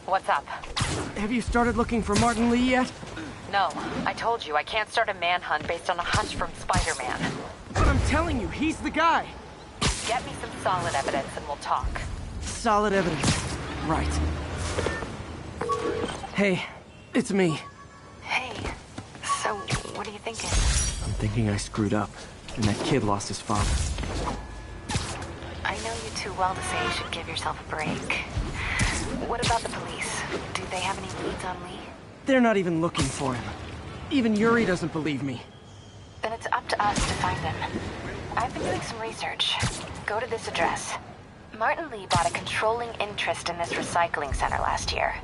What's up? Have you started looking for Martin Lee yet? No, I told you I can't start a manhunt based on a hunch from Spider-Man. But I'm telling you, he's the guy! Get me some solid evidence and we'll talk. Solid evidence. Right. Hey, it's me. Hey, so what are you thinking? I'm thinking I screwed up, and that kid lost his father. I know you too well to say you should give yourself a break. What about the police? Do they have any leads on Lee? They're not even looking for him. Even Yuri doesn't believe me. Then it's up to us to find him. I've been doing some research. Go to this address. Martin Lee bought a controlling interest in this recycling center last year.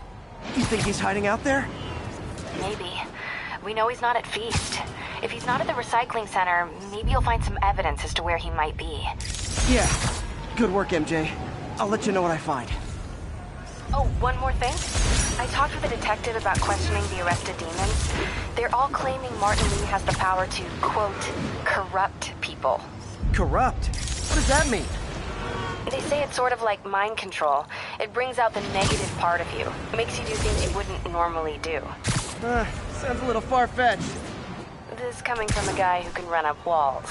You think he's hiding out there? Maybe. We know he's not at Feast. If he's not at the recycling center, maybe you'll find some evidence as to where he might be. Yeah. Good work, MJ. I'll let you know what I find. Oh, one more thing. I talked with a detective about questioning the arrested demons. They're all claiming Martin Lee has the power to, quote, corrupt people. Corrupt? What does that mean? They say it's sort of like mind control. It brings out the negative part of you. Makes you do things you wouldn't normally do. Sounds a little far-fetched. This coming from a guy who can run up walls.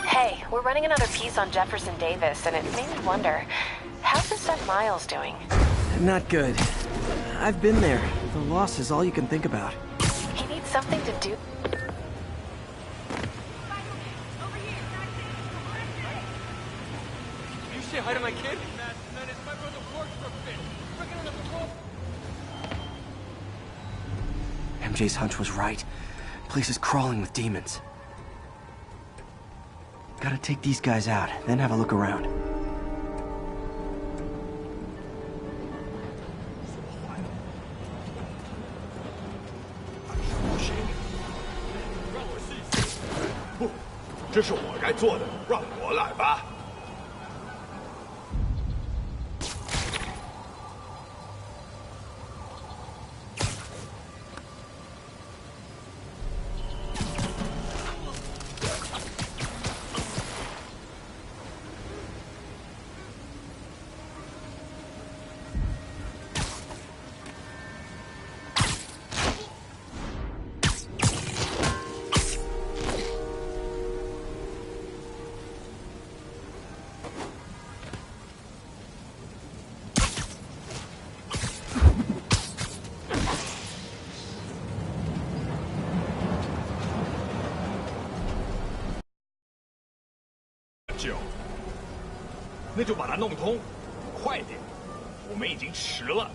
Hey, we're running another piece on Jefferson Davis, and it made me wonder, how's his son Miles doing? Not good. I've been there. The loss is all you can think about. He needs something to do. You say hi to my kid? MJ's hunch was right. Place is crawling with demons. Gotta take these guys out, then have a look around.不，这是我该做的，让我来吧。那就把它弄通，快点，我们已经迟了。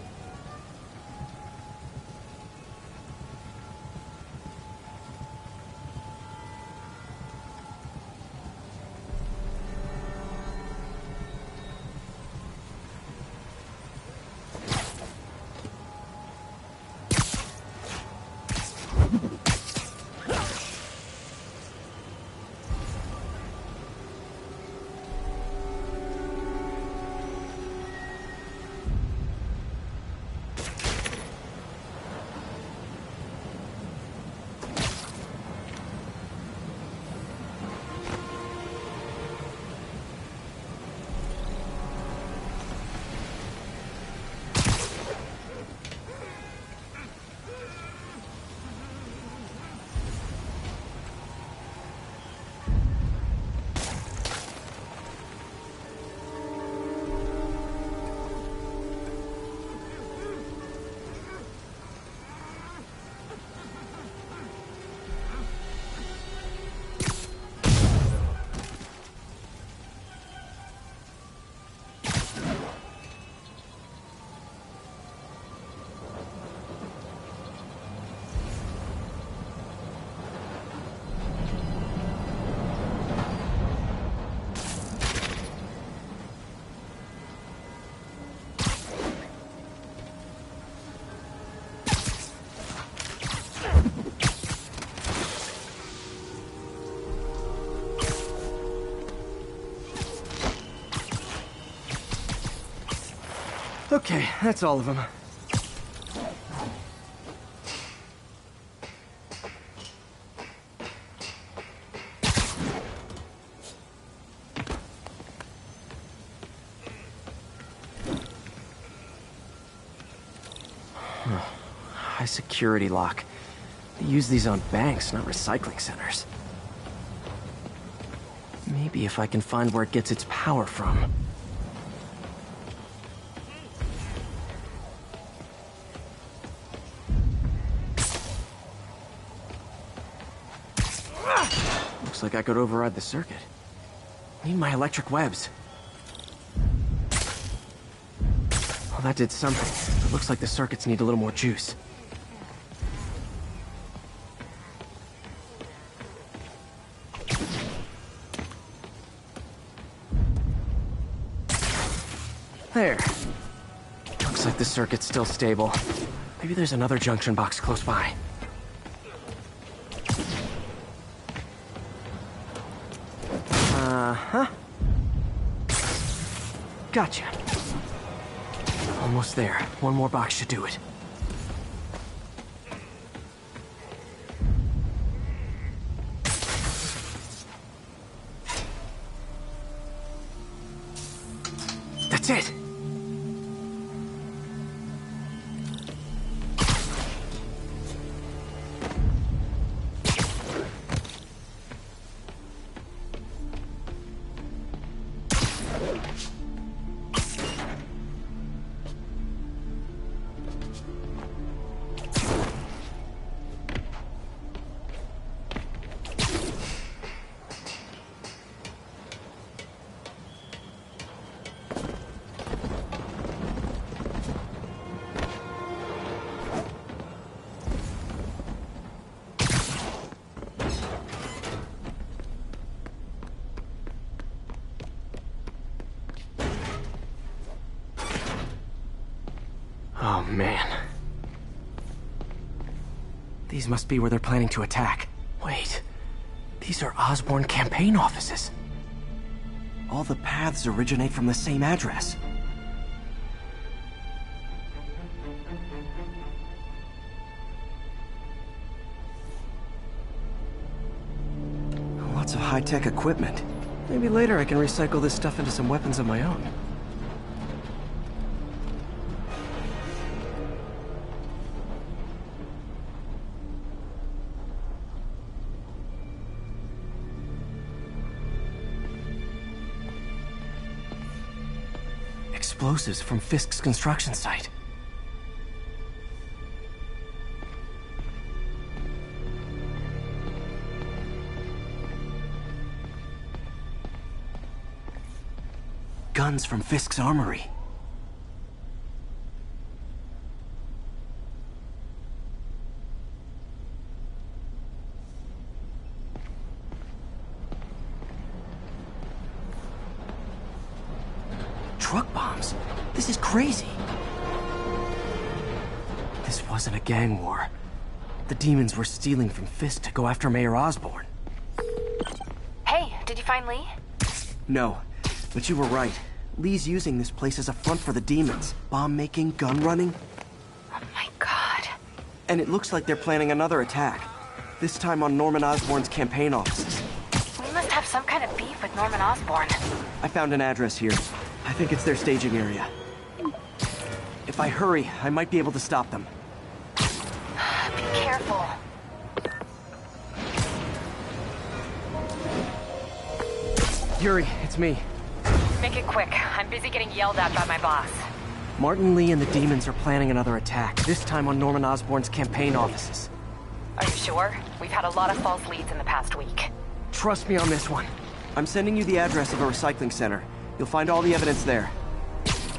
Okay, that's all of them. High security lock. They use these on banks, not recycling centers. Maybe if I can find where it gets its power from. Looks like I could override the circuit. Need my electric webs. Well, that did something. It looks like the circuits need a little more juice. There. Looks like the circuit's still stable. Maybe there's another junction box close by. Uh-huh. Gotcha. Almost there. One more box should do it. That's it! Oh, man. These must be where they're planning to attack. Wait, these are Osborn campaign offices. All the paths originate from the same address. Lots of high-tech equipment. Maybe later I can recycle this stuff into some weapons of my own. Explosives from Fisk's construction site. Guns from Fisk's armory. Truck bombs? This is crazy. This wasn't a gang war. The demons were stealing from Fisk to go after Mayor Osborn. Hey, did you find Lee? No, but you were right. Lee's using this place as a front for the demons. Bomb-making, gun-running. Oh my god. And it looks like they're planning another attack. This time on Norman Osborn's campaign offices. We must have some kind of beef with Norman Osborn. I found an address here. I think it's their staging area. If I hurry, I might be able to stop them. Be careful. Yuri, it's me. Make it quick. I'm busy getting yelled at by my boss. Martin Lee and the demons are planning another attack, this time on Norman Osborn's campaign offices. Are you sure? We've had a lot of false leads in the past week. Trust me on this one. I'm sending you the address of a recycling center. You'll find all the evidence there.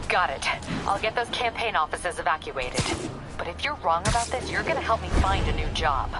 Got it. I'll get those campaign offices evacuated. But if you're wrong about this, you're gonna help me find a new job.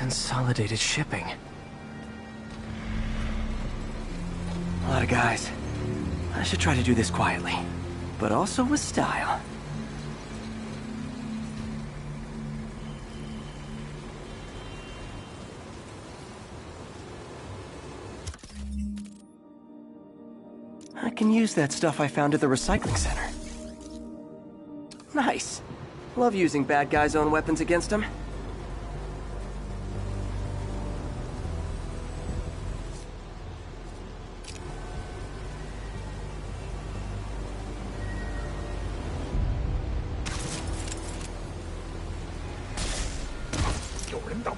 Consolidated shipping. A lot of guys. I should try to do this quietly, but also with style. I can use that stuff I found at the recycling center. Nice. Love using bad guys' own weapons against them.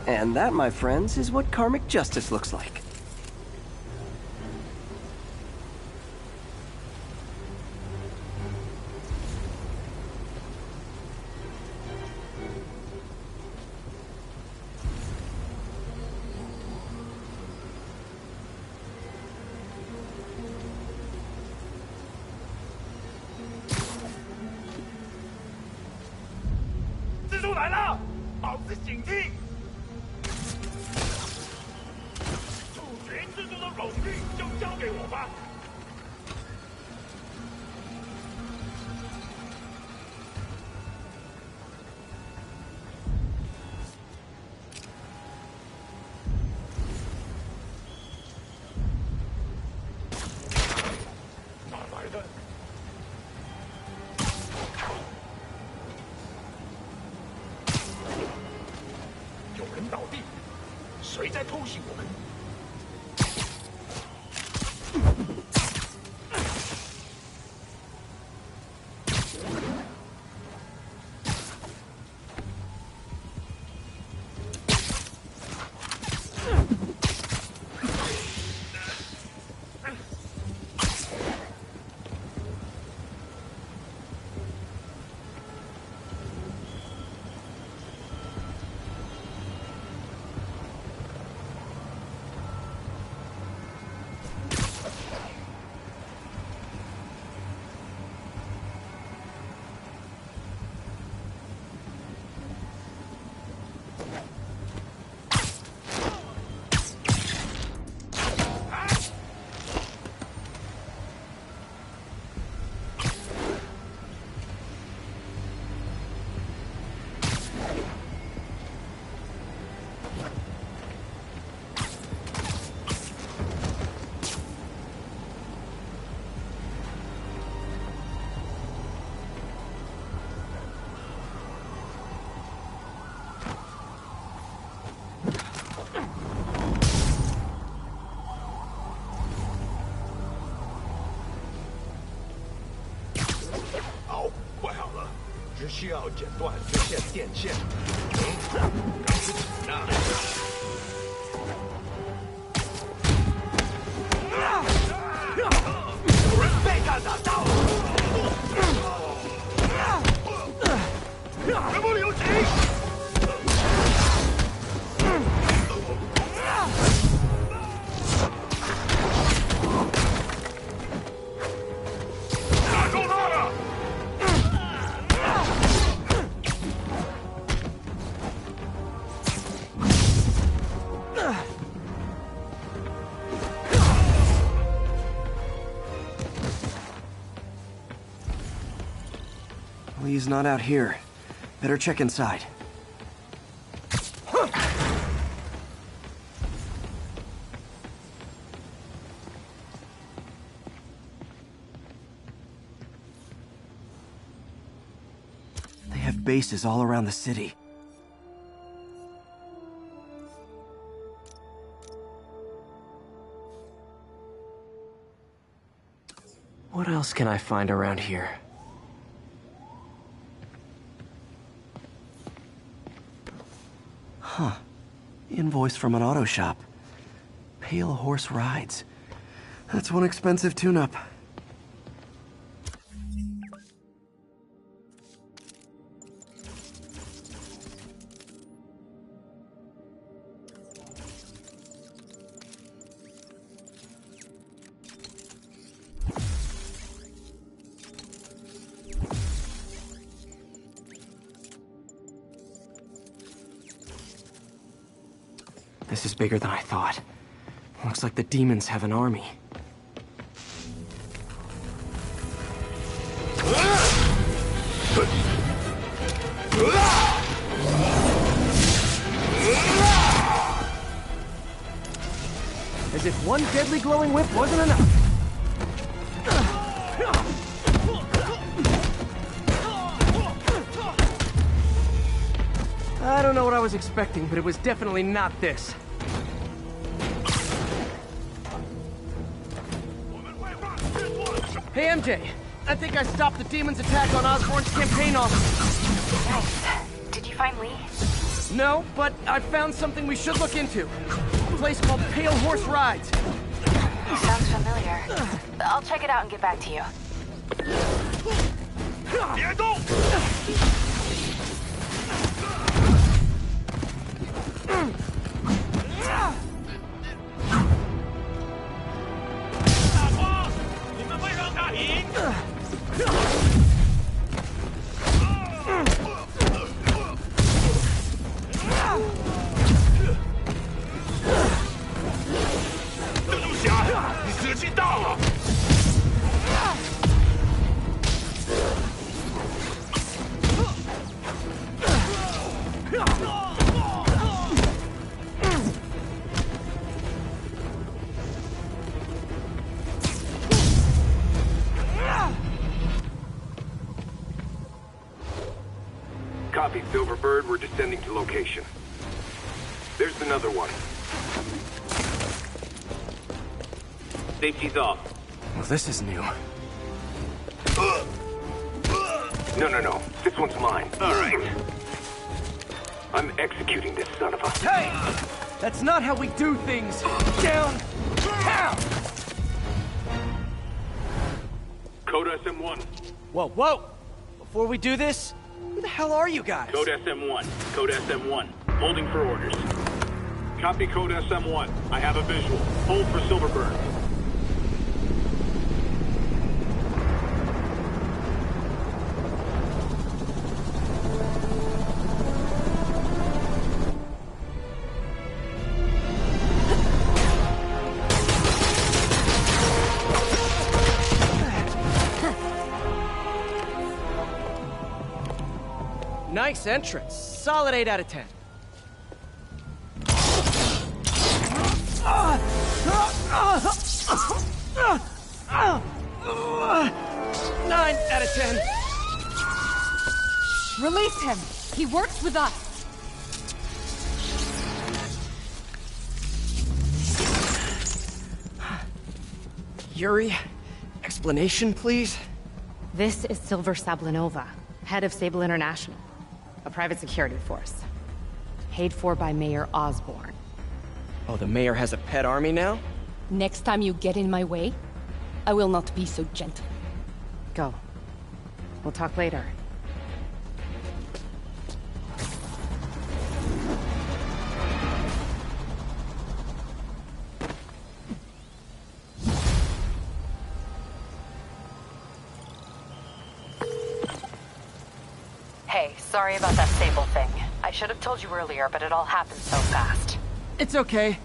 And that, my friends, is what karmic justice looks like.需要剪断这线电线。赶紧呐！有人被干打到了！全部留情！ Lee's not out here. Better check inside. They have bases all around the city. What else can I find around here? Huh. Invoice from an auto shop. Pale Horse Rides. That's one expensive tune-up. This is bigger than I thought. Looks like the demons have an army. As if one deadly glowing whip wasn't enough. I don't know what I was expecting, but it was definitely not this. Hey, MJ. I think I stopped the demon's attack on Osborn's campaign office. Nice. Did you find Lee? No, but I found something we should look into. A place called Pale Horse Rides. Sounds familiar. I'll check it out and get back to you. 别动！ 大光，你们会让他赢！蜘蛛侠，你死期到了！ Copy, Silverbird. We're descending to location. There's another one. Safety's off. Well, this is new. No. This one's mine. All right. I'm executing this son of a... Hey! That's not how we do things! Down! Down! Code SM1. Whoa! Before we do this, who the hell are you guys? Code SM1. Code SM1. Holding for orders. Copy Code SM1. I have a visual. Hold for Silverbird. Nice entrance. Solid 8 out of 10. 9 out of 10. Release him! He works with us! Yuri, explanation, please? This is Silver Sablinova, head of Sable International, a private security force. Paid for by Mayor Osborn. Oh, the mayor has a pet army now? Next time you get in my way, I will not be so gentle. Go. We'll talk later. Hey, sorry about that Sable thing. I should have told you earlier, but it all happened so fast. It's okay.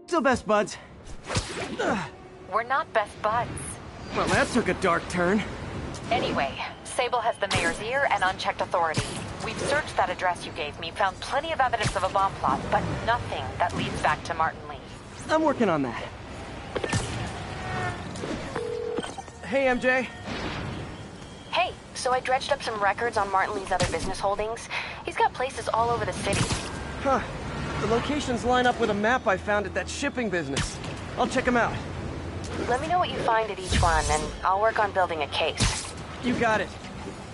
Still best buds. We're not best buds. Well, that took a dark turn. Anyway, Sable has the mayor's ear and unchecked authority. We've searched that address you gave me, found plenty of evidence of a bomb plot, but nothing that leads back to Martin Lee. I'm working on that. Hey, MJ. Hey, so I dredged up some records on Martin Lee's other business holdings. He's got places all over the city. Huh. The locations line up with a map I found at that shipping business. I'll check them out. Let me know what you find at each one, and I'll work on building a case. You got it.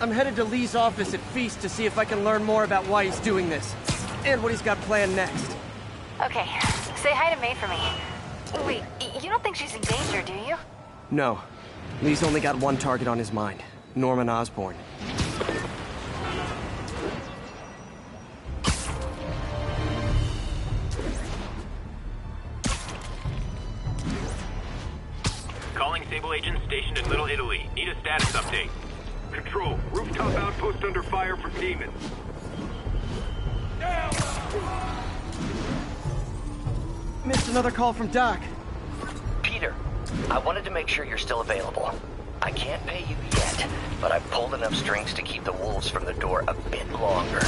I'm headed to Lee's office at Feast to see if I can learn more about why he's doing this. And what he's got planned next. Okay, say hi to May for me. Wait, you don't think she's in danger, do you? No. Lee's only got one target on his mind. Norman Osborn. Calling Sable agents stationed in Little Italy. Need a status update. Control, rooftop outpost under fire from demons. Missed another call from Doc. Peter, I wanted to make sure you're still available. I can't pay you yet, but I've pulled enough strings to keep the wolves from the door a bit longer.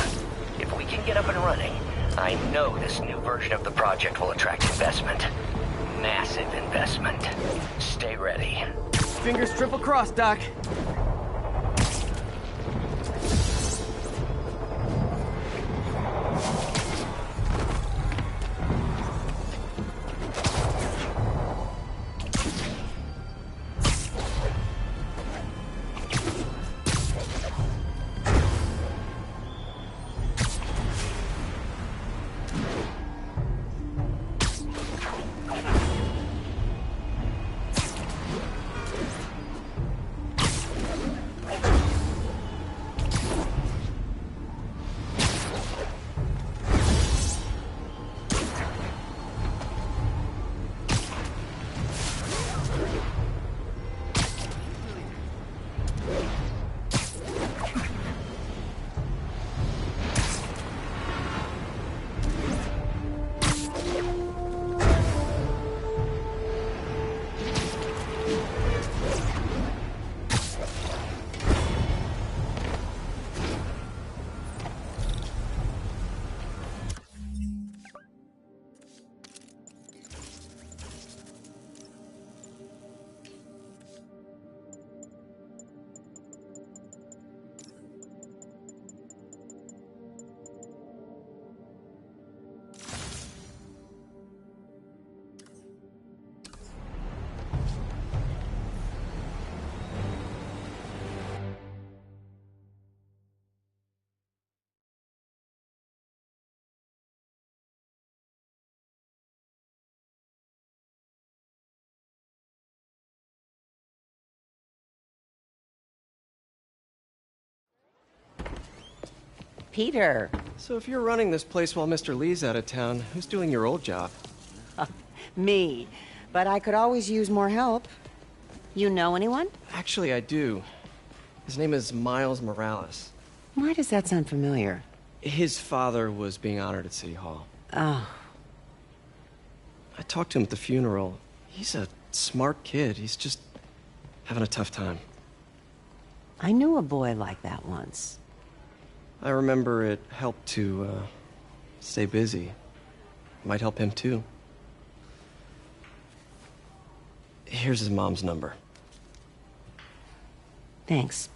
If we can get up and running, I know this new version of the project will attract investment. Massive investment. Stay ready. Fingers triple crossed, Doc. Peter. So if you're running this place while Mr. Lee's out of town, who's doing your old job? Me. But I could always use more help. You know anyone? Actually, I do. His name is Miles Morales. Why does that sound familiar? His father was being honored at City Hall. Oh. I talked to him at the funeral. He's a smart kid. He's just having a tough time. I knew a boy like that once. I remember it helped to, stay busy. Might help him, too. Here's his mom's number. Thanks.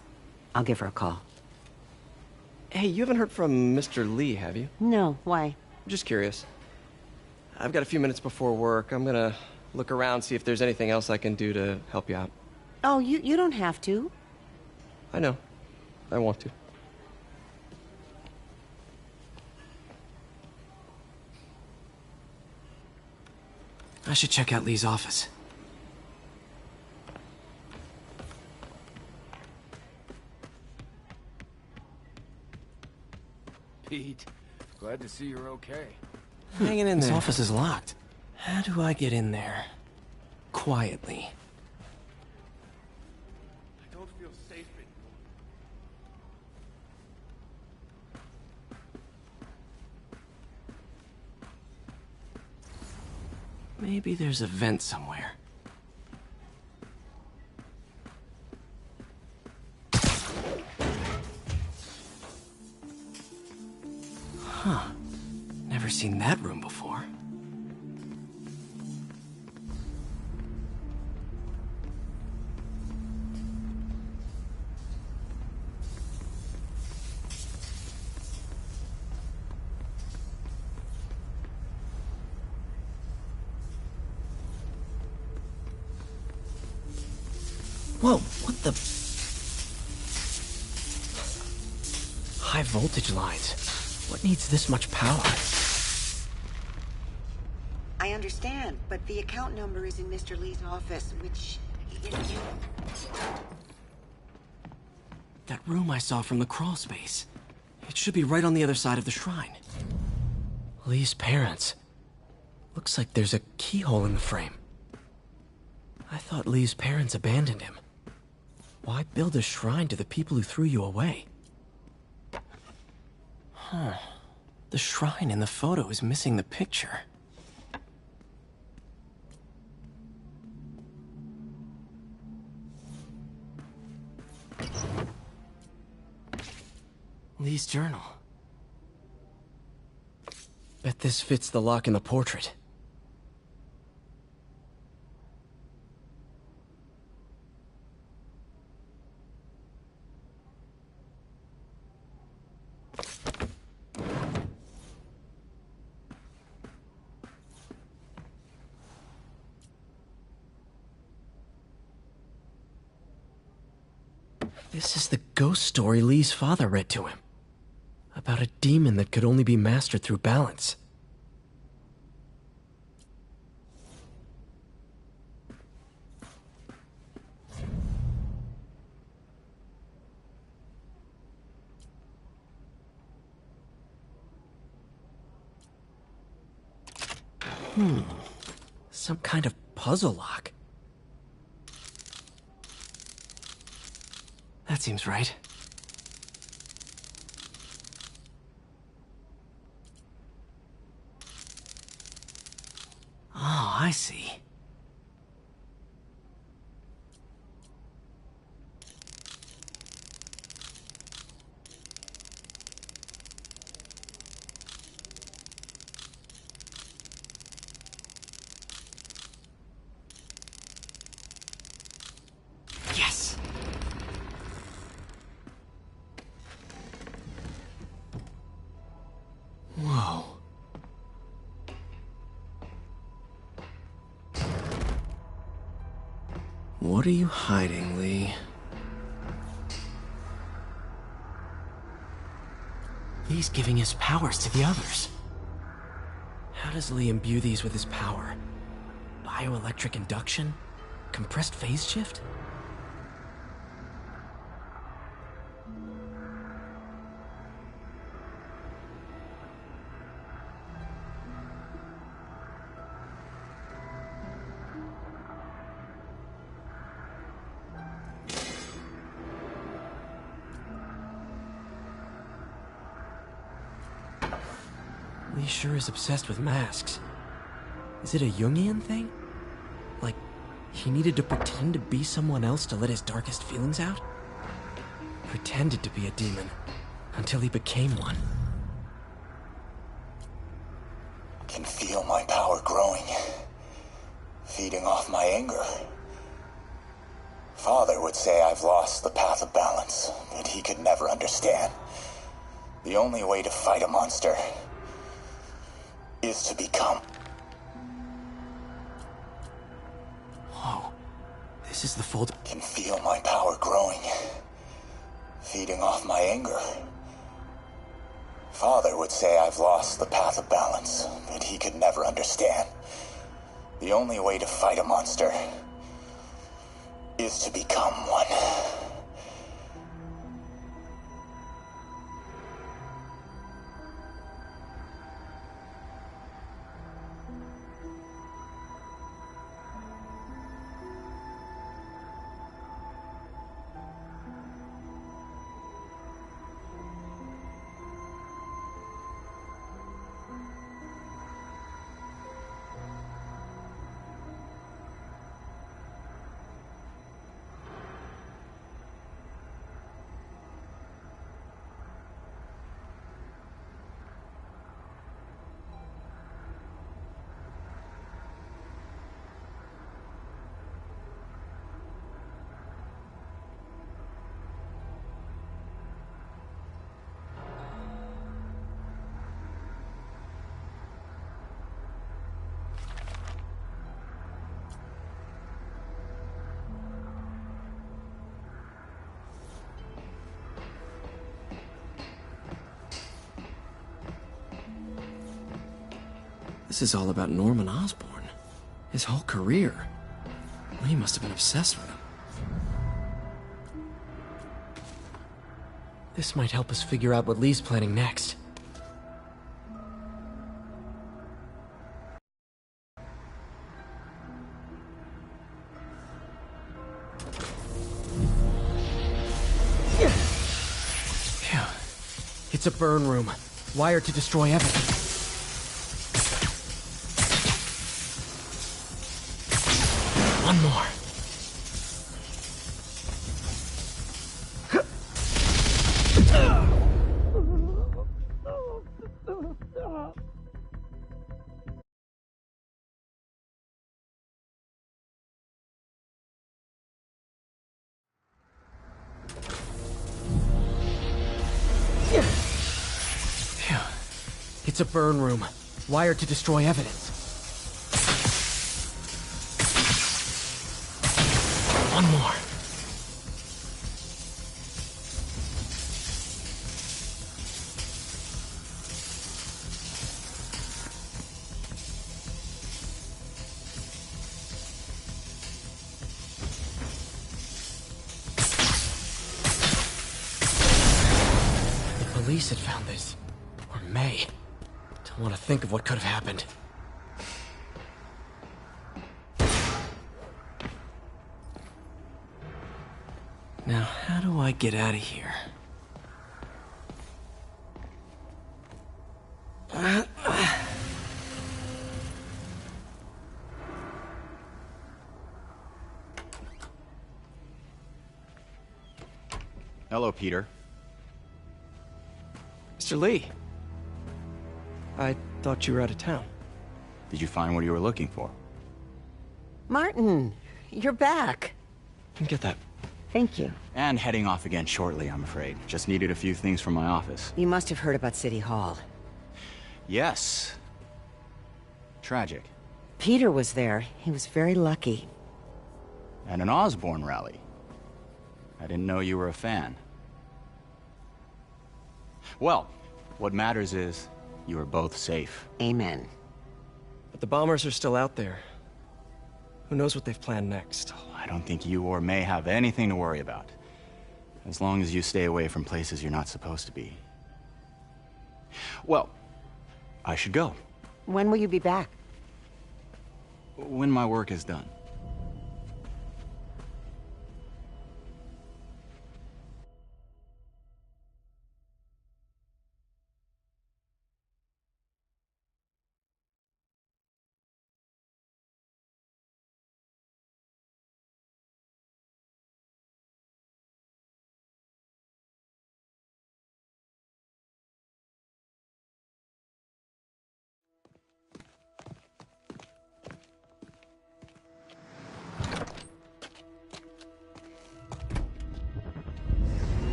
I'll give her a call. Hey, you haven't heard from Mr. Lee, have you? No, why? Just curious. I've got a few minutes before work. I'm gonna look around, see if there's anything else I can do to help you out. Oh, you don't have to. I know. I want to. I should check out Lee's office. Pete, glad to see you're okay. Hanging in This there. office is locked. How do I get in there? Quietly. I don't feel safe anymore. Maybe there's a vent somewhere. Huh. Never seen that room before. Whoa, what the... High voltage lines. What needs this much power? I understand, but the account number is in Mr. Lee's office, which... That room I saw from the crawl space. It should be right on the other side of the shrine. Lee's parents. Looks like there's a keyhole in the frame. I thought Lee's parents abandoned him. Why build a shrine to the people who threw you away? Huh. The shrine in the photo is missing the picture. Lee's journal. Bet this fits the lock in the portrait. This is the ghost story Lee's father read to him. About a demon that could only be mastered through balance. Some kind of puzzle lock. That seems right. Oh, I see. Yes! Whoa. What are you hiding, Lee? Lee's giving his powers to the others. How does Lee imbue these with his power? Bioelectric induction? Compressed phase shift? Lee sure is obsessed with masks. Is it a Jungian thing? Like, he needed to pretend to be someone else to let his darkest feelings out? Pretended to be a demon, until he became one. Can feel my power growing, feeding off my anger. Father would say I've lost the path of balance, but he could never understand. The only way to fight a monster is to become. Whoa. This is the fold. Can feel my power growing, feeding off my anger. Father would say I've lost the path of balance, but he could never understand. The only way to fight a monster is to become one. This is all about Norman Osborn. His whole career. Lee must have been obsessed with him. This might help us figure out what Lee's planning next. Phew. It's a burn room, wired to destroy evidence. One more. Phew. It's a burn room, wired to destroy evidence. One more. The police had found this. Or May. Don't want to think of what could have happened. Now, how do I get out of here? Hello, Peter. Mr. Lee. I thought you were out of town. Did you find what you were looking for? Martin, you're back. Get that. Thank you. And heading off again shortly, I'm afraid. Just needed a few things from my office. You must have heard about City Hall. Yes. Tragic. Peter was there. He was very lucky. And an Osborn rally. I didn't know you were a fan. Well, what matters is you are both safe. Amen. But the bombers are still out there. Who knows what they've planned next? I don't think you or May have anything to worry about. As long as you stay away from places you're not supposed to be. Well, I should go. When will you be back? When my work is done.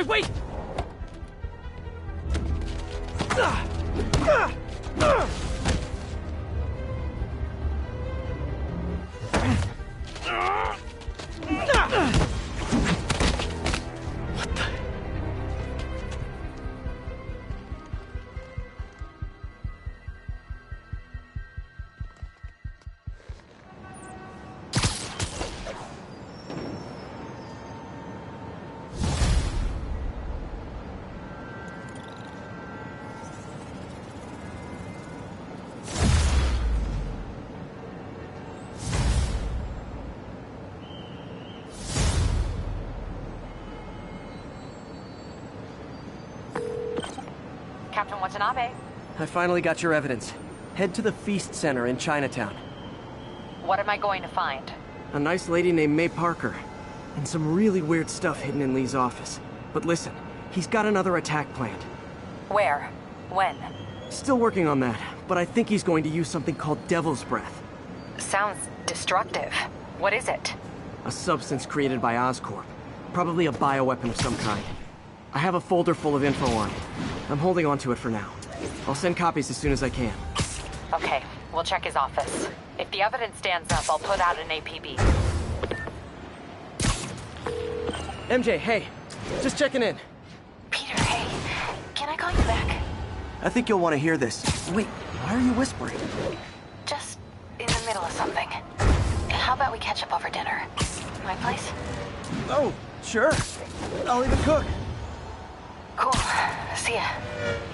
Wait! Captain Watanabe. I finally got your evidence. Head to the Feast Center in Chinatown. What am I going to find? A nice lady named May Parker. And some really weird stuff hidden in Lee's office. But listen, he's got another attack planned. Where? When? Still working on that, but I think he's going to use something called Devil's Breath. Sounds destructive. What is it? A substance created by Oscorp. Probably a bioweapon of some kind. I have a folder full of info on it. I'm holding on to it for now. I'll send copies as soon as I can. Okay, we'll check his office. If the evidence stands up, I'll put out an APB. MJ, hey. Just checking in. Peter, hey. Can I call you back? I think you'll want to hear this. Wait, why are you whispering? Just in the middle of something. How about we catch up over dinner? My place? Oh, sure. I'll even cook. Cool. See ya.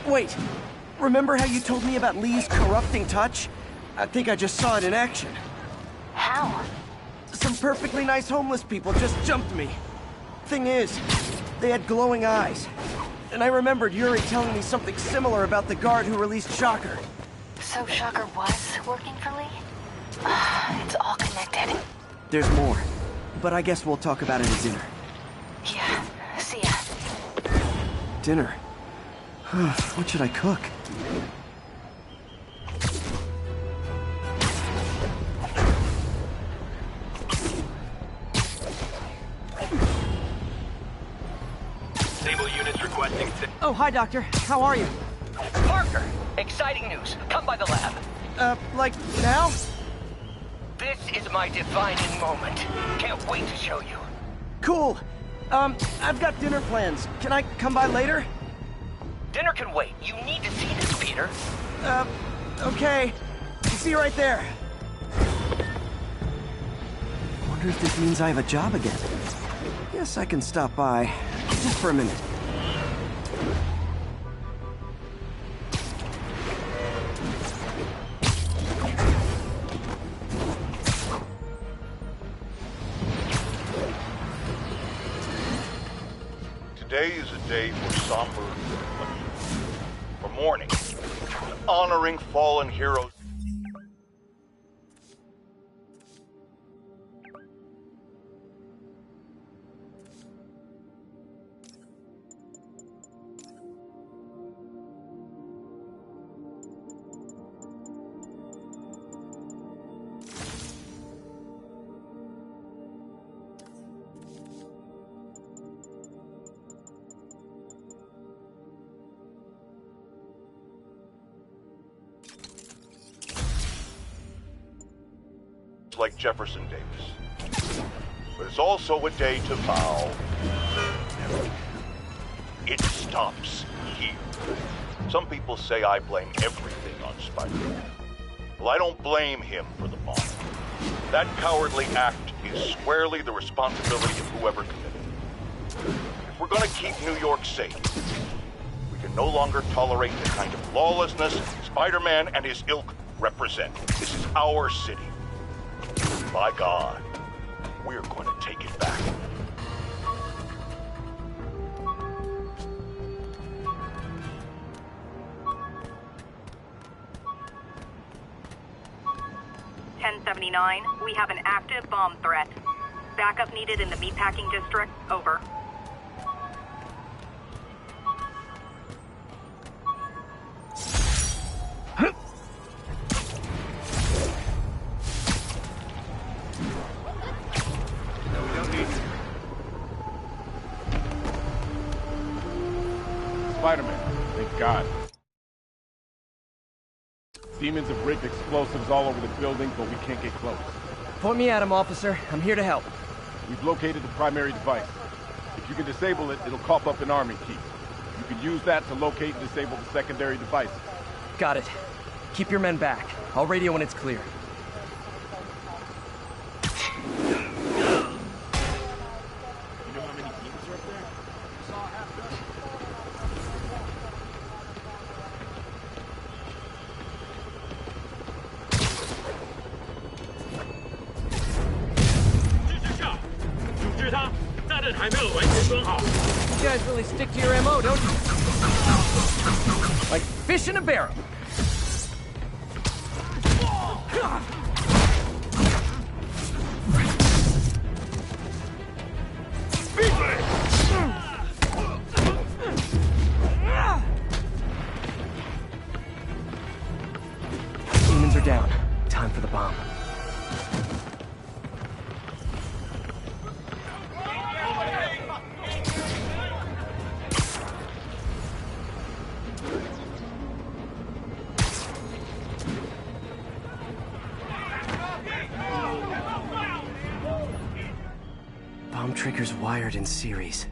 Wait, remember how you told me about Lee's corrupting touch? I think I just saw it in action. How? Some perfectly nice homeless people just jumped me. Thing is, they had glowing eyes. And I remembered Yuri telling me something similar about the guard who released Shocker. So Shocker was working for Lee? It's all connected. There's more, but I guess we'll talk about it at dinner. Yeah, see ya. Dinner? What should I cook? Stable units requesting... Oh, hi, Doctor. How are you? Parker, exciting news. Come by the lab. Like now? This is my defining moment. Can't wait to show you. Cool. I've got dinner plans. Can I come by later? Dinner can wait. You need to see this, Peter. Okay. See you right there. Wonder if this means I have a job again. Guess I can stop by. Just for a minute. Today is a day for somber reflection, for mourning, and honoring fallen heroes. Like Jefferson Davis. But it's also a day to vow never. It stops here. Some people say I blame everything on Spiderman. Well, I don't blame him for the bomb. That cowardly act is squarely the responsibility of whoever committed it. If we're gonna keep New York safe, we can no longer tolerate the kind of lawlessness Spider-Man and his ilk represent. This is our city. By God, we're going to take it back. $1079, we have an active bomb threat. Backup needed in the meatpacking district. Over. Spider-Man, thank God. Demons have rigged explosives all over the building, but we can't get close. Point me at him, officer. I'm here to help. We've located the primary device. If you can disable it, it'll cough up an arming key. You can use that to locate and disable the secondary device. Got it. Keep your men back. I'll radio when it's clear. You guys really stick to your MO, don't you? Like fish in a barrel. Demons are down. Time for the bomb. Bomb triggers wired in series.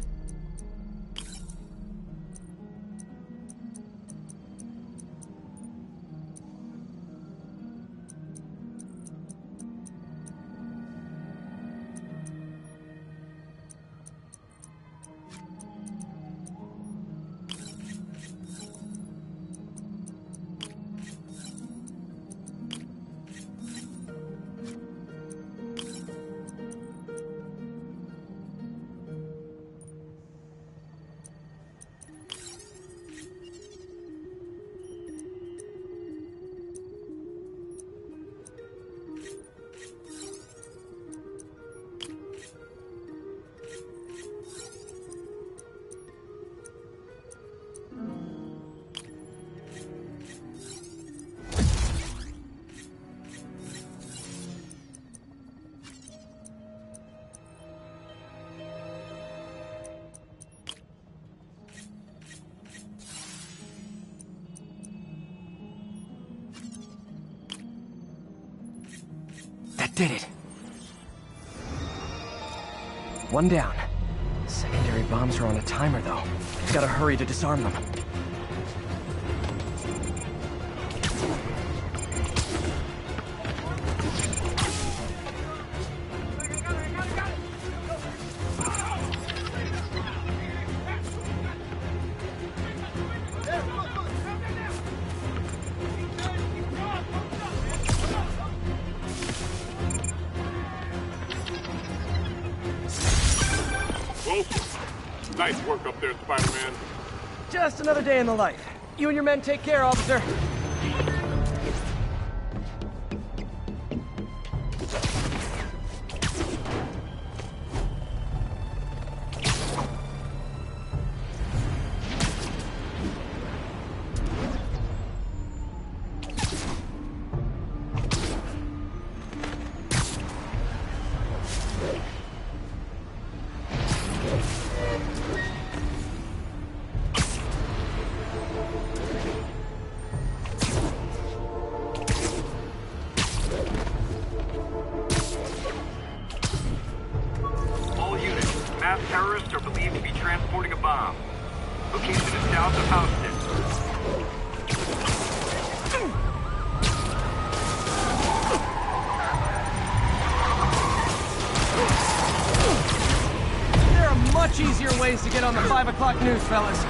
did it. One down. Secondary bombs are on a timer, though. Gotta hurry to disarm them. Nice work up there, Spider-Man. Just another day in the life. You and your men take care, officer. Terrorists are believed to be transporting a bomb. Location is south of Houston. There are much easier ways to get on the 5 o'clock news, fellas.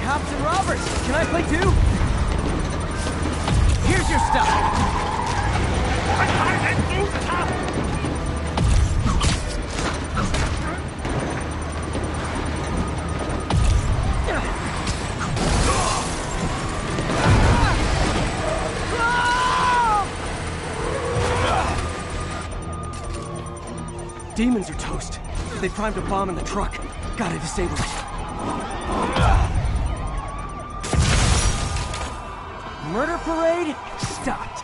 Cops and robbers! Can I play too? Here's your stuff! Demons are toast. They primed a bomb in the truck. Gotta disable it. Murder parade stopped.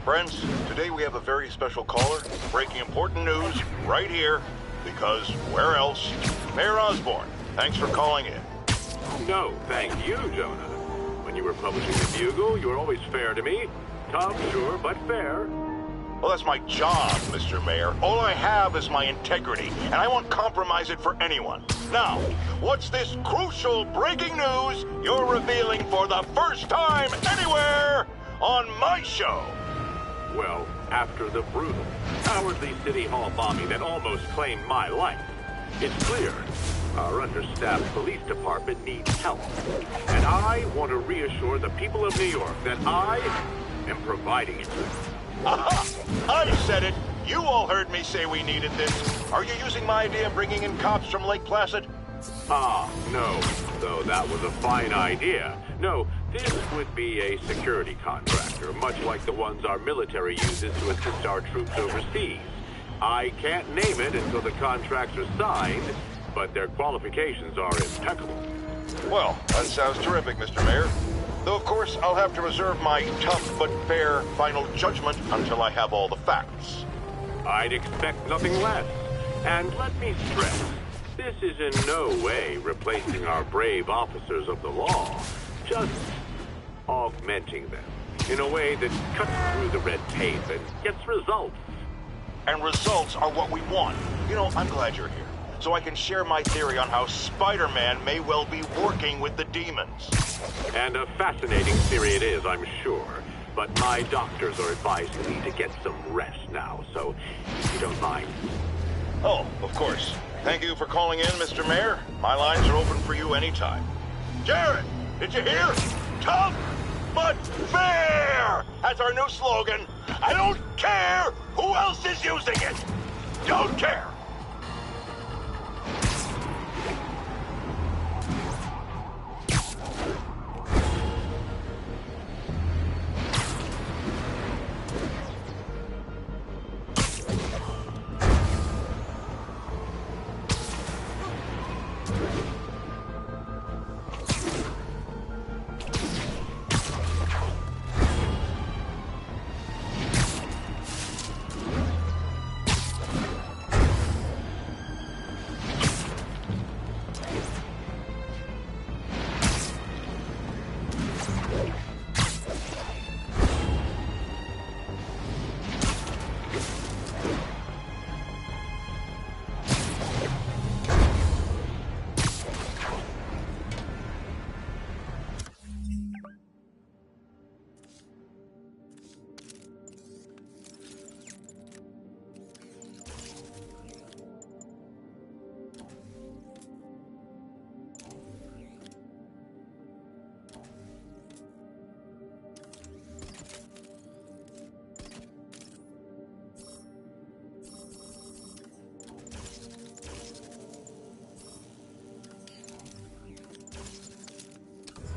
Friends, today we have a very special caller breaking important news right here, because where else? Mayor Osborn, thanks for calling in. No, thank you, Jonah. When you were publishing the Bugle, you were always fair to me. Tough, sure, but fair. Well, that's my job, Mr. Mayor. All I have is my integrity, and I won't compromise it for anyone. Now, what's this crucial breaking news you're revealing for the first time anywhere on my show? Well, after the brutal, cowardly City Hall bombing that almost claimed my life, it's clear our understaffed police department needs help. And I want to reassure the people of New York that I am providing it to them. Aha! I said it! You all heard me say we needed this. Are you using my idea of bringing in cops from Lake Placid? Ah, no. Though that was a fine idea. No, this would be a security contractor, much like the ones our military uses to assist our troops overseas. I can't name it until the contracts are signed, but their qualifications are impeccable. Well, that sounds terrific, Mr. Mayor. Though, of course, I'll have to reserve my tough but fair final judgment until I have all the facts. I'd expect nothing less. And let me stress, this is in no way replacing our brave officers of the law, just augmenting them in a way that cuts through the red tape and gets results. And results are what we want. You know, I'm glad you're here, so I can share my theory on how Spider-Man may well be working with the demons. And a fascinating theory it is, I'm sure. But my doctors are advising me to get some rest now, so if you don't mind. Oh, of course. Thank you for calling in, Mr. Mayor. My lines are open for you anytime. Jared, did you hear? Tough but fair! That's our new slogan. I don't care who else is using it. don't care!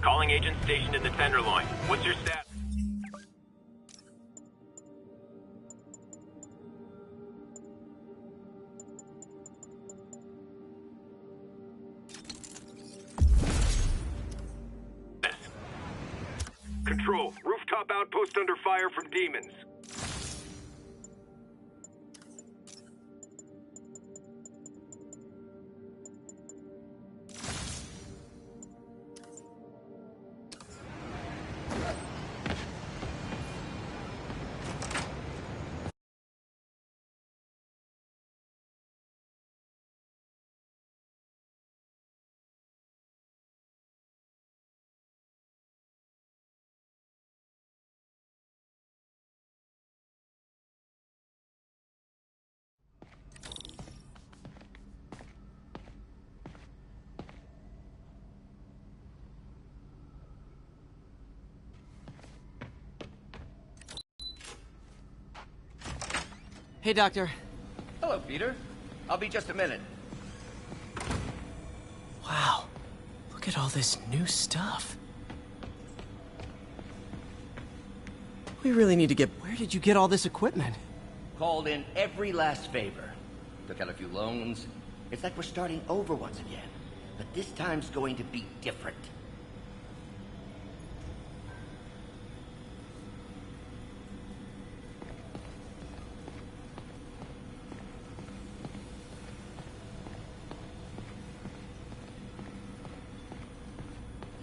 Calling agent stationed in the Tenderloin. What's your status? Control, rooftop outpost under fire from demons. Hey, Doctor. Hello, Peter. I'll be just a minute. Wow. Look at all this new stuff. We really need to get... Where did you get all this equipment? Called in every last favor. Took out a few loans. It's like we're starting over once again. But this time's going to be different.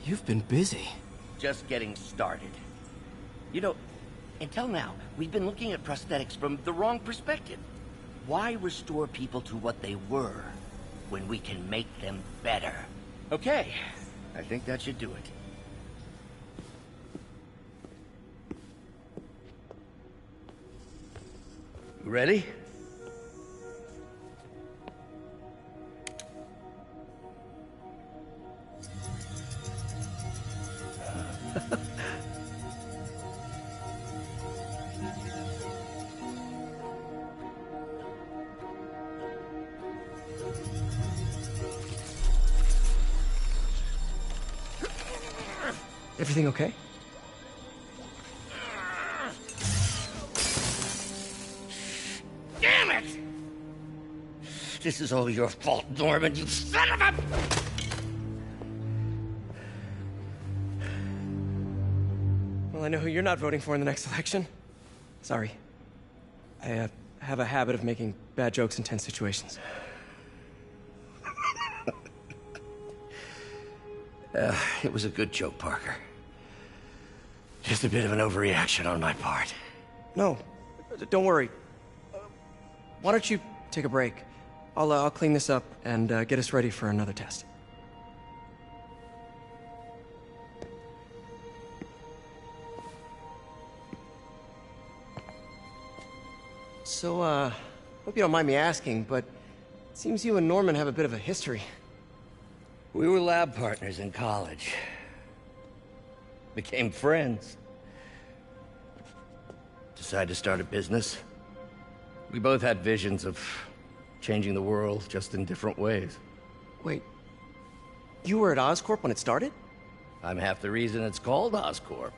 You've been busy. Just getting started. You know, until now, we've been looking at prosthetics from the wrong perspective. Why restore people to what they were when we can make them better? Okay, I think that should do it. Ready? Everything okay? Damn it! This is all your fault, Norman, you son of a... Well, I know who you're not voting for in the next election. Sorry. I have a habit of making bad jokes in tense situations. It was a good joke, Parker. Just a bit of an overreaction on my part. No, don't worry. Why don't you take a break? I'll clean this up and get us ready for another test. So, hope you don't mind me asking, but it seems you and Norman have a bit of a history. We were lab partners in college. Became friends. Decided to start a business. We both had visions of Changing the world, just in different ways. Wait, you were at Oscorp when it started? I'm half the reason it's called Oscorp.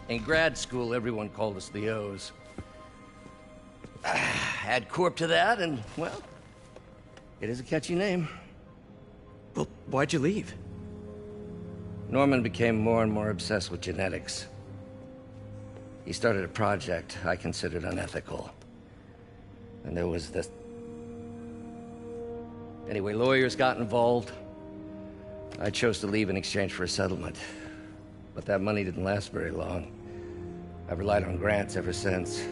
In grad school, everyone called us the O's. Add Corp to that, and, well, it is a catchy name. Well, why'd you leave? Norman became more and more obsessed with genetics. He started a project I considered unethical. And there was this... Anyway, lawyers got involved. I chose to leave in exchange for a settlement. But that money didn't last very long. I've relied on grants ever since.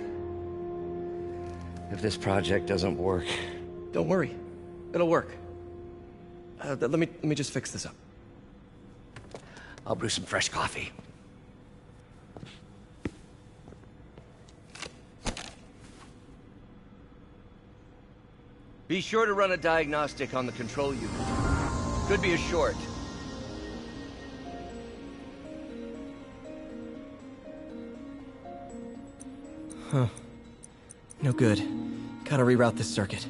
If this project doesn't work... Don't worry. It'll work. Let me just fix this up. I'll brew some fresh coffee. Be sure to run a diagnostic on the control unit. Could be a short. Huh. No good. Gotta reroute this circuit.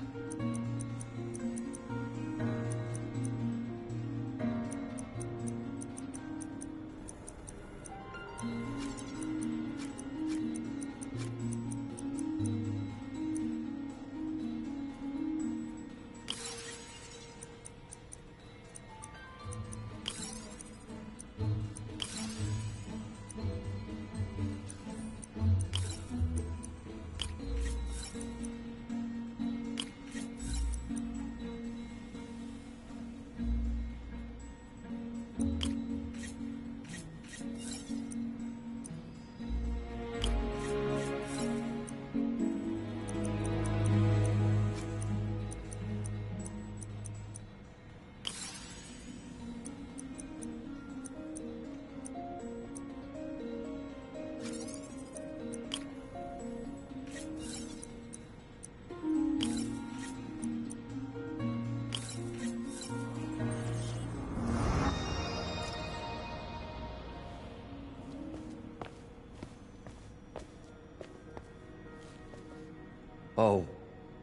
Oh,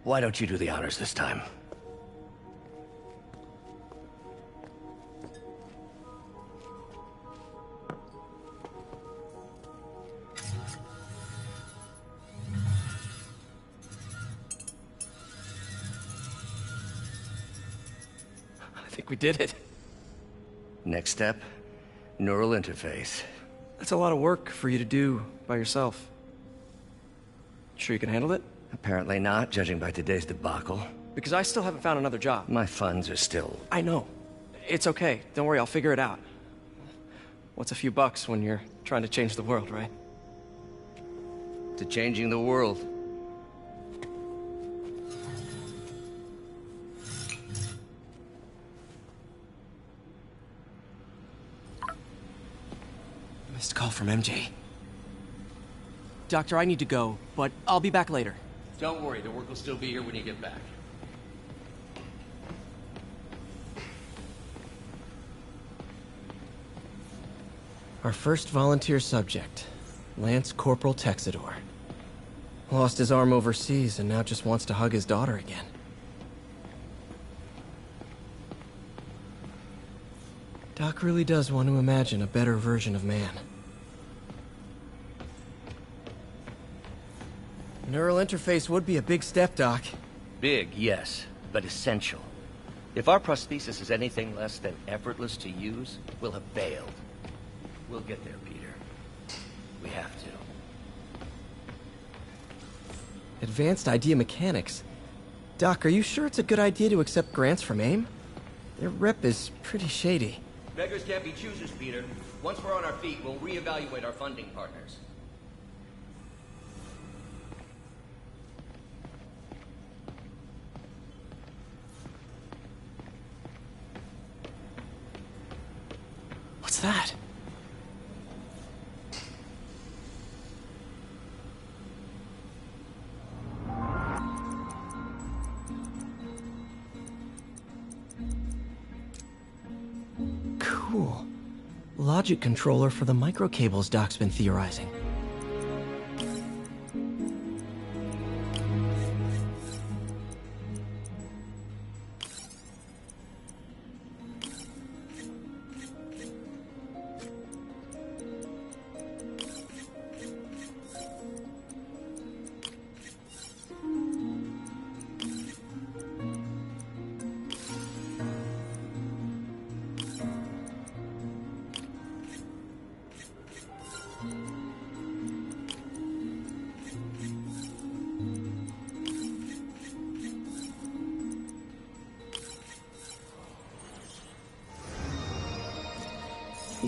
why don't you do the honors this time? I think we did it. Next step, neural interface. That's a lot of work for you to do by yourself. Sure you can handle it? Apparently not, judging by today's debacle. Because I still haven't found another job. My funds are still... I know. It's okay. Don't worry, I'll figure it out. What's a few bucks when you're trying to change the world, right? To changing the world. Missed call from MJ. Doctor, I need to go, but I'll be back later. Don't worry, the work will still be here when you get back. Our first volunteer subject, Lance Corporal Texidor. Lost his arm overseas and now just wants to hug his daughter again. Doc really does want to imagine a better version of man. Neural interface would be a big step, Doc. Big, yes, but essential. If our prosthesis is anything less than effortless to use, we'll have failed. We'll get there, Peter. We have to. Advanced idea mechanics. Doc, are you sure it's a good idea to accept grants from AIM? Their rep is pretty shady. Beggars can't be choosers, Peter. Once we're on our feet, we'll reevaluate our funding partners. What's that? Cool. Logic controller for the microcables Doc's been theorizing.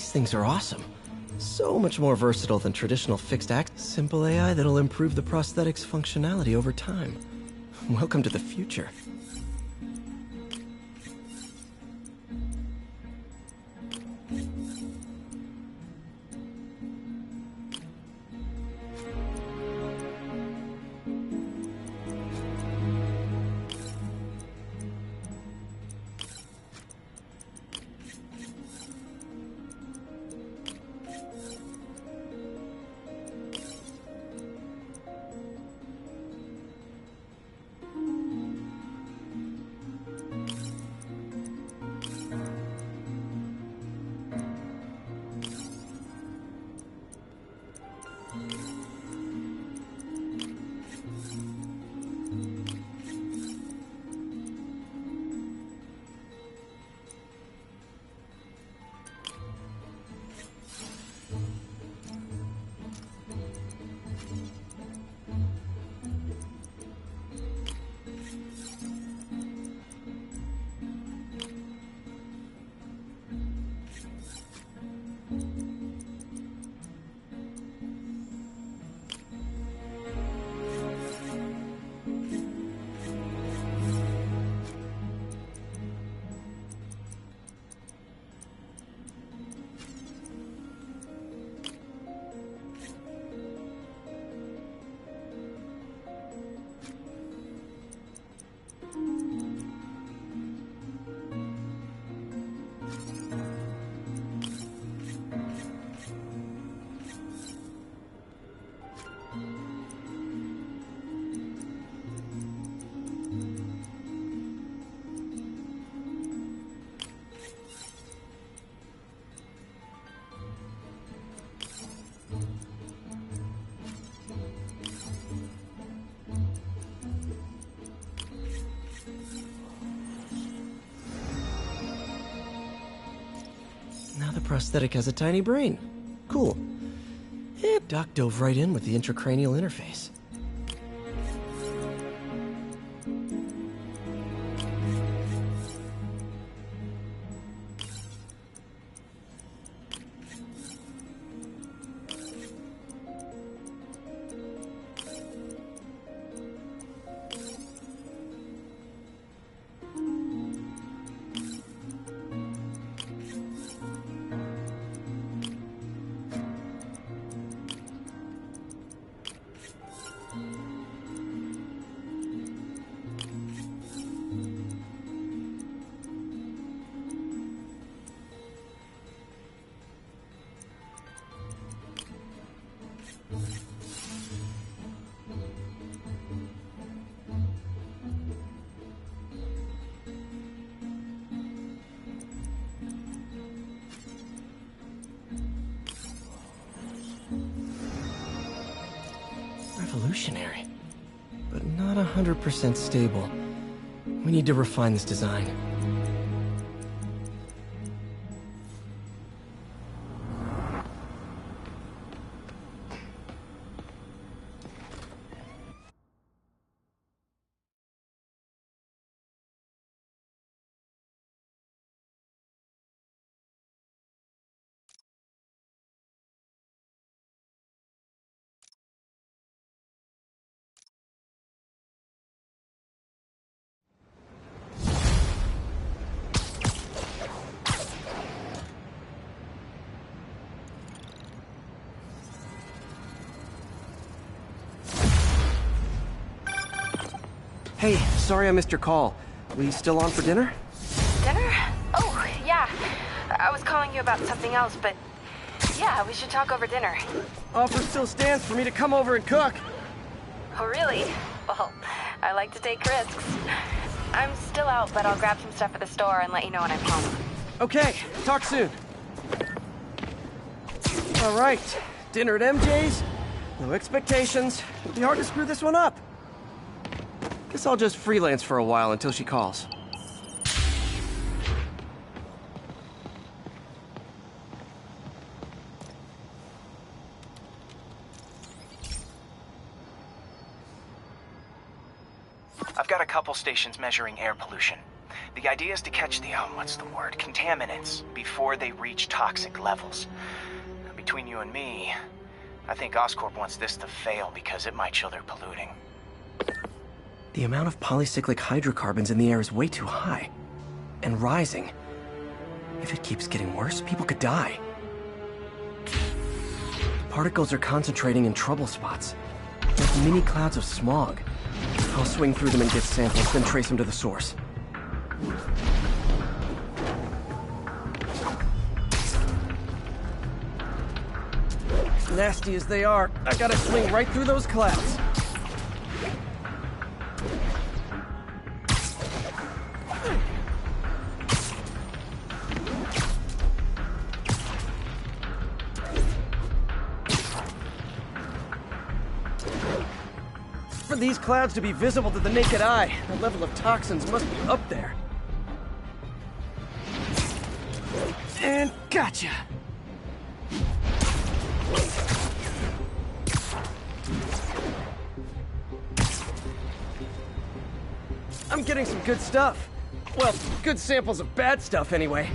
These things are awesome. So much more versatile than traditional fixed act. Simple AI that'll improve the prosthetic's functionality over time. Welcome to the future. Now the prosthetic has a tiny brain. Cool. Doc dove right in with the intracranial interface. Revolutionary, but not 100% stable. We need to refine this design. Hey, sorry I missed your call. We still on for dinner? Dinner? Oh, yeah. I was calling you about something else, but yeah, we should talk over dinner. Offer still stands for me to come over and cook. Oh, really? Well, I like to take risks. I'm still out, but I'll grab some stuff at the store and let you know when I'm home. Okay, talk soon. All right, dinner at MJ's. No expectations. It'll be hard to screw this one up. Guess I'll just freelance for a while until she calls. I've got a couple stations measuring air pollution. The idea is to catch the, what's the word, contaminants before they reach toxic levels. Between you and me, I think Oscorp wants this to fail because it might show they're polluting. The amount of polycyclic hydrocarbons in the air is way too high. And rising. If it keeps getting worse, people could die. The particles are concentrating in trouble spots. Like mini clouds of smog. I'll swing through them and get samples, then trace them to the source. Nasty as they are, I gotta swing right through those clouds. For these clouds to be visible to the naked eye, the level of toxins must be up there. And gotcha! I'm getting some good stuff. Well, good samples of bad stuff, anyway.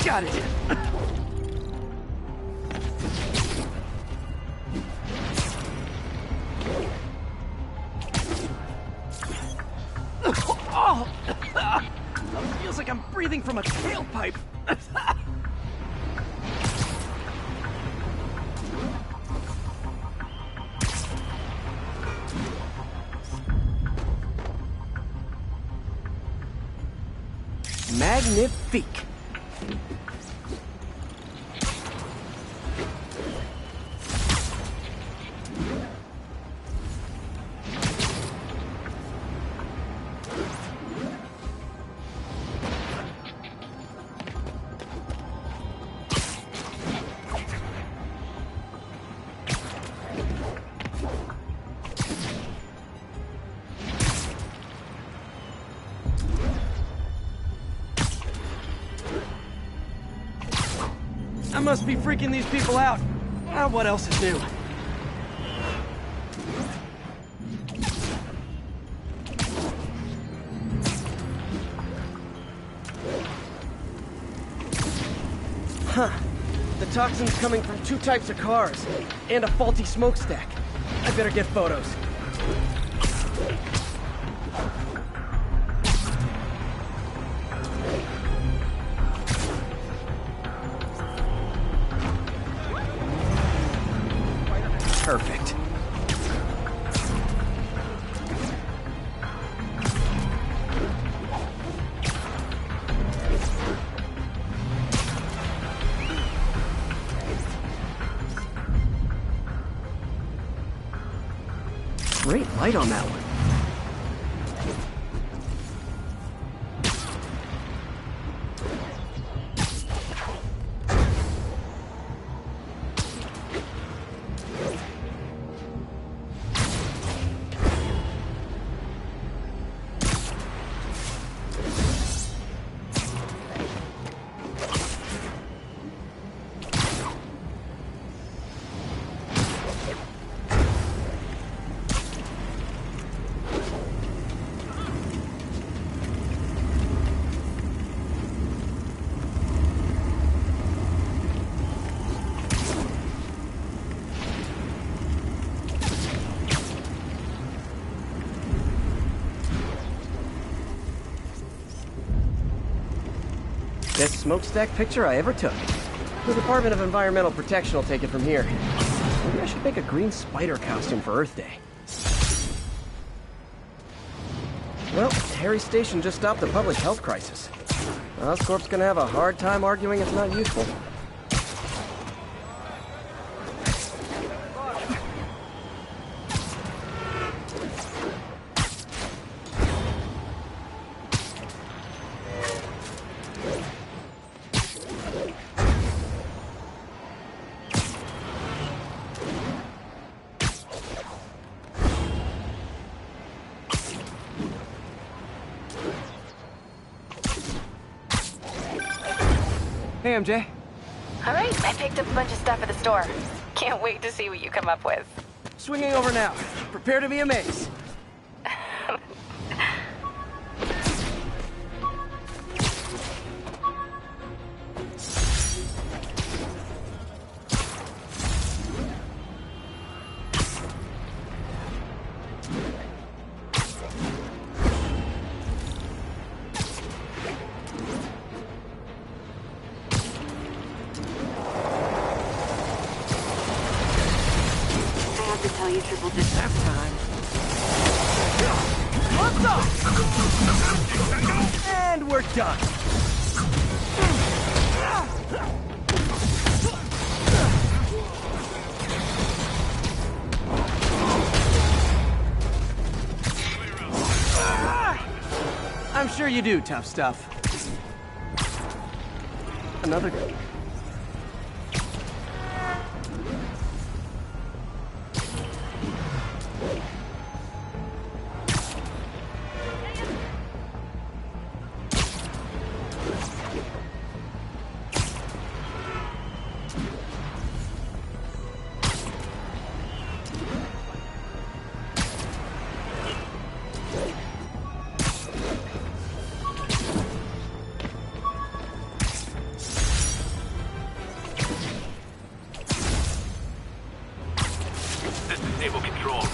Got it. Oh! Feels like I'm breathing from a tailpipe. Magnifique. I must be freaking these people out. What else is new? Huh. The toxin's coming from 2 types of cars, and a faulty smokestack. I better get photos. Perfect. Great light on that one. Best smokestack picture I ever took. The Department of Environmental Protection will take it from here. Maybe I should make a green spider costume for Earth Day. Well, Harry Station just stopped the public health crisis. Oscorp's gonna have a hard time arguing it's not useful. Hey, MJ. All right, I picked up a bunch of stuff at the store. Can't wait to see what you come up with. Swinging over now. Prepare to be amazed. Tell you triple dip that time. What's up? And we're done. I'm sure you do, tough stuff. Another go.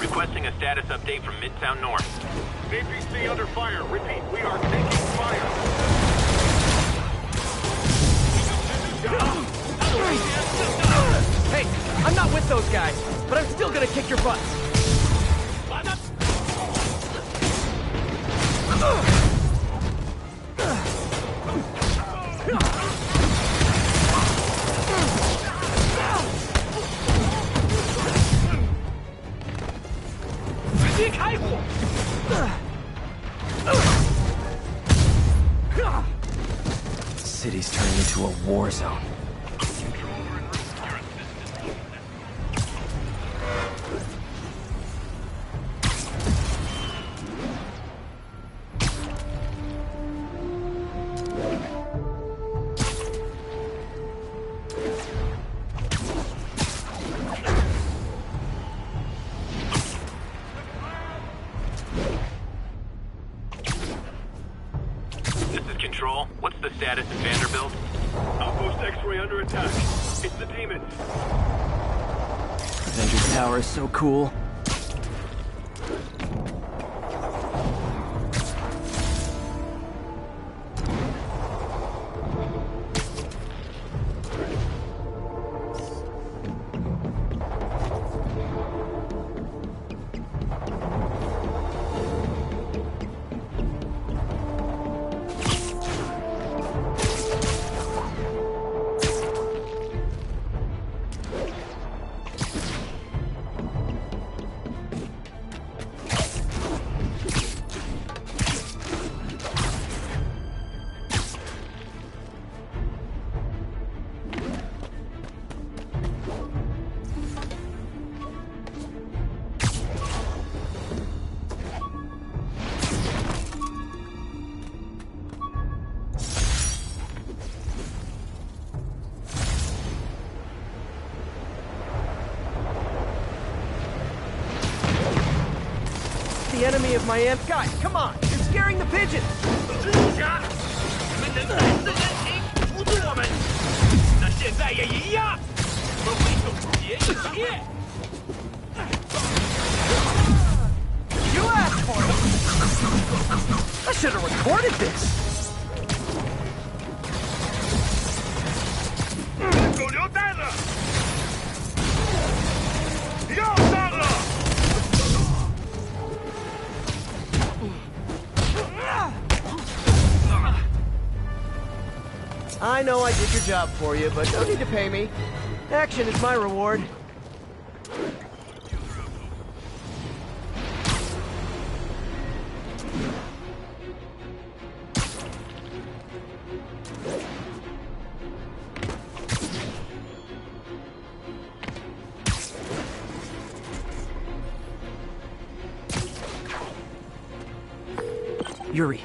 Requesting a status update from Midtown North. APC under fire. Repeat, we are taking fire. Hey, I'm not with those guys, but I'm still gonna kick your butts. City's turning into a war zone. Control, what's the status in Vanderbilt? Outpost X-ray under attack. It's the demons. Avengers Tower is so cool. The enemy of my amp. Guys, come on! You're scaring the pigeons! You asked for it! I should have recorded this! I know I did your job for you, but no need to pay me. Action is my reward. Yuri,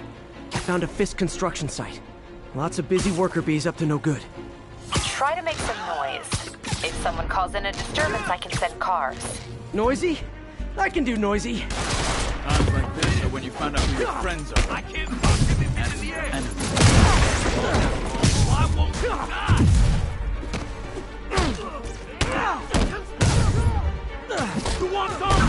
I found a Fisk construction site. Lots of busy worker bees up to no good. Try to make some noise. If someone calls in a disturbance, I can send cars. Noisy? I can do noisy. Times like this are when you find out who your friends are. I can't fuck him if he's in the air. I won't die. You want some?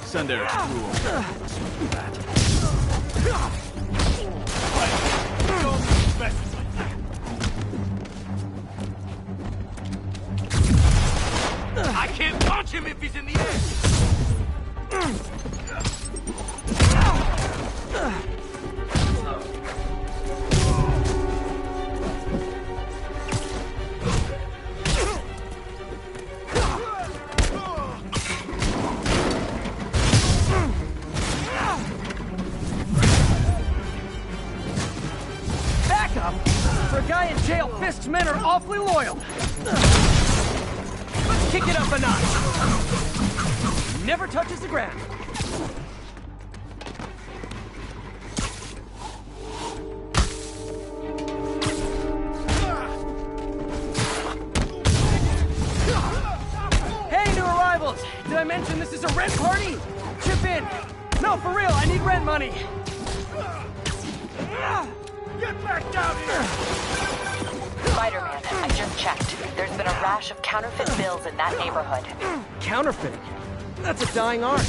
Send their tool. I can't punch him if he's in the air. For a guy in jail, Fisk's men are awfully loyal. Let's kick it up a notch. Never touches the ground. Hey, new arrivals! Did I mention this is a rent party? Chip in. No, for real, I need rent money. Get back down here! Spiderman, I just checked. There's been a rash of counterfeit bills in that neighborhood. Counterfeiting? That's a dying art.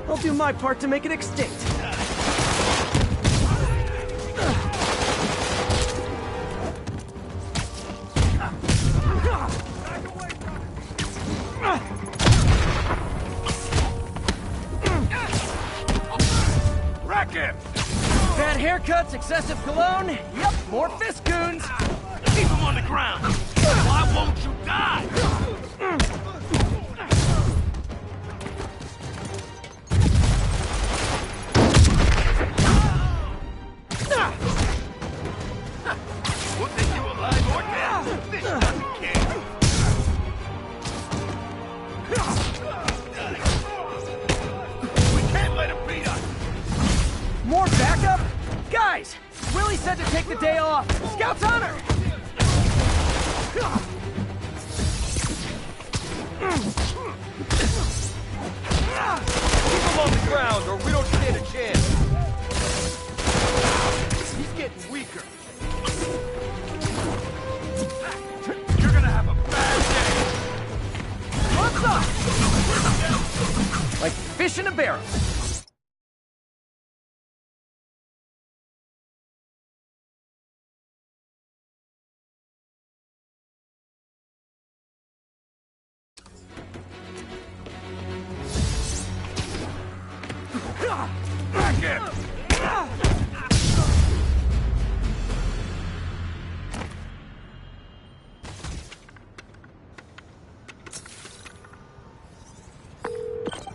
I'll do my part to make it extinct. Wreck him! Bad haircuts, excessive cologne. Yep, more Fisk goons. Keep him on the ground. Why won't you die? We'll take you alive or dead. This doesn't care. We can't let him beat us. More backup? Guys, Willie said to take the day off. Scout's honor! Keep him on the ground or we don't stand a chance. He's getting weaker. You're gonna have a bad day. What's up? Like fish in a barrel. Back in!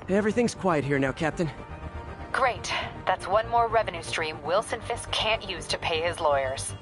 Everything's quiet here now, Captain. Great. That's one more revenue stream Wilson Fisk can't use to pay his lawyers.